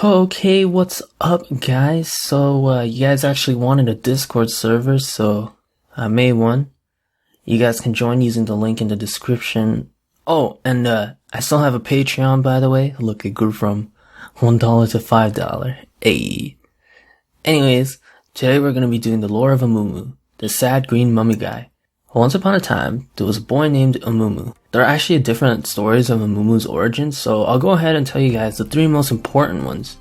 Okay, what's up, guys? So, you guys actually wanted a Discord server, so I made one. You guys can join using the link in the description. Oh, and I still have a Patreon, by the way. Look, it grew from $1 to $5. Ayy. Anyways, today we're gonna be doing the lore of Amumu, the sad green mummy guy. Once upon a time, there was a boy named Amumu. There are actually different stories of Amumu's origins, so I'll go ahead and tell you guys the three most important ones.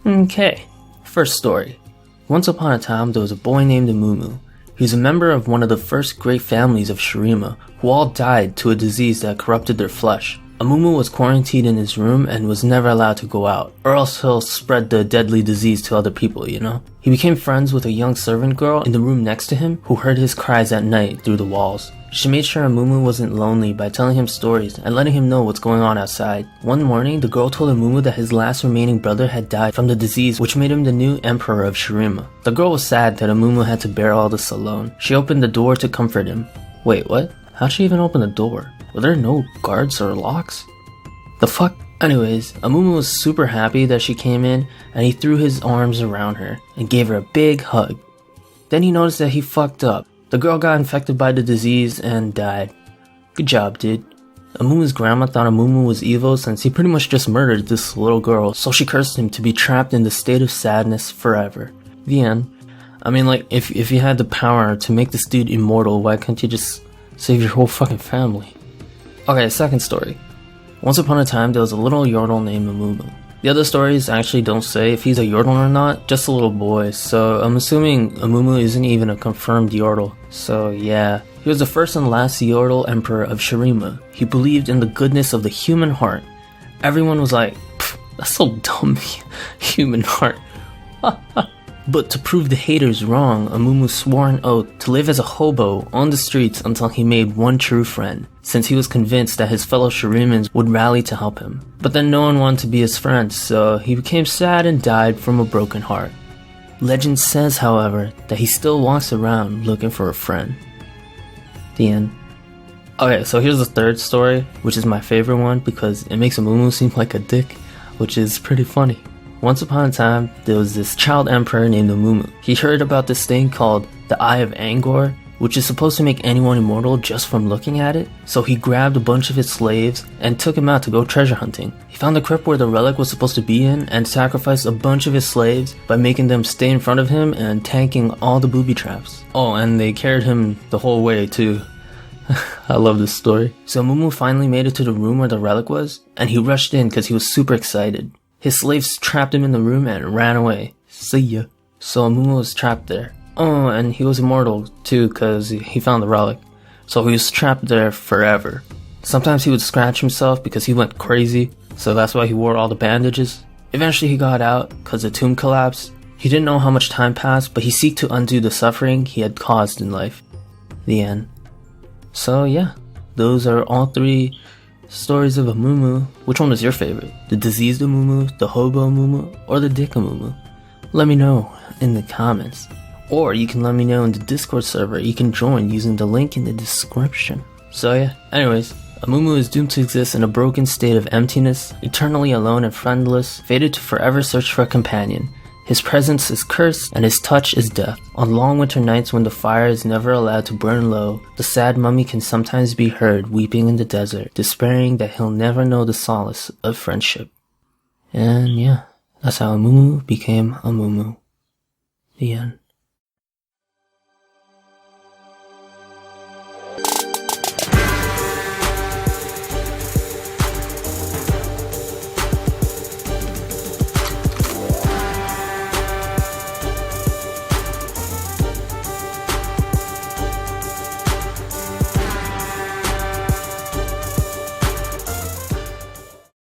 Okay, first story. Once upon a time, there was a boy named Amumu. He was a member of one of the first great families of Shirima, who all died to a disease that corrupted their flesh. Amumu was quarantined in his room and was never allowed to go out, or else he'll spread the deadly disease to other people, you know? He became friends with a young servant girl in the room next to him who heard his cries at night through the walls. She made sure Amumu wasn't lonely by telling him stories and letting him know what's going on outside. One morning, the girl told Amumu that his last remaining brother had died from the disease, which made him the new emperor of Shirima. The girl was sad that Amumu had to bear all this alone. She opened the door to comfort him. Wait, what? How'd she even open the door? Were there no guards or locks? The fuck? Anyways, Amumu was super happy that she came in, and he threw his arms around her and gave her a big hug. Then he noticed that he fucked up. The girl got infected by the disease and died. Good job, dude. Amumu's grandma thought Amumu was evil since he pretty much just murdered this little girl, so she cursed him to be trapped in the state of sadness forever. The end. I mean, like, if you had the power to make this dude immortal, why can't you just save your whole fucking family? Okay, second story. Once upon a time, there was a little yordle named Amumu. The other stories actually don't say if he's a yordle or not, just a little boy, so I'm assuming Amumu isn't even a confirmed yordle. So yeah, he was the first and last yordle emperor of Shirima. He believed in the goodness of the human heart. Everyone was like, that's so dumb, human heart. But to prove the haters wrong, Amumu swore an oath to live as a hobo on the streets until he made one true friend, since he was convinced that his fellow Shirimans would rally to help him. But then no one wanted to be his friend, so he became sad and died from a broken heart. Legend says, however, that he still walks around looking for a friend. The end. Okay, so here's the third story, which is my favorite one because it makes Amumu seem like a dick, which is pretty funny. Once upon a time, there was this child emperor named Amumu. He heard about this thing called the Eye of Angor, which is supposed to make anyone immortal just from looking at it. So he grabbed a bunch of his slaves and took him out to go treasure hunting. He found the crypt where the relic was supposed to be in and sacrificed a bunch of his slaves by making them stay in front of him and tanking all the booby traps. Oh, and they carried him the whole way too. I love this story. So Amumu finally made it to the room where the relic was, and he rushed in because he was super excited. His slaves trapped him in the room and ran away. See ya. So Amumu was trapped there. Oh, and he was immortal too because he found the relic. So he was trapped there forever. Sometimes he would scratch himself because he went crazy, so that's why he wore all the bandages. Eventually he got out because the tomb collapsed. He didn't know how much time passed, but he sought to undo the suffering he had caused in life. The end. So yeah, those are all three stories of Amumu. Which one was your favorite? The diseased Amumu, the hobo Amumu, or the dick Amumu? Let me know in the comments. Or you can let me know in the Discord server you can join using the link in the description. So yeah, anyways, Amumu is doomed to exist in a broken state of emptiness, eternally alone and friendless, fated to forever search for a companion. His presence is cursed, and his touch is death. On long winter nights when the fire is never allowed to burn low, the sad mummy can sometimes be heard weeping in the desert, despairing that he'll never know the solace of friendship. And yeah, that's how Amumu became Amumu. The end.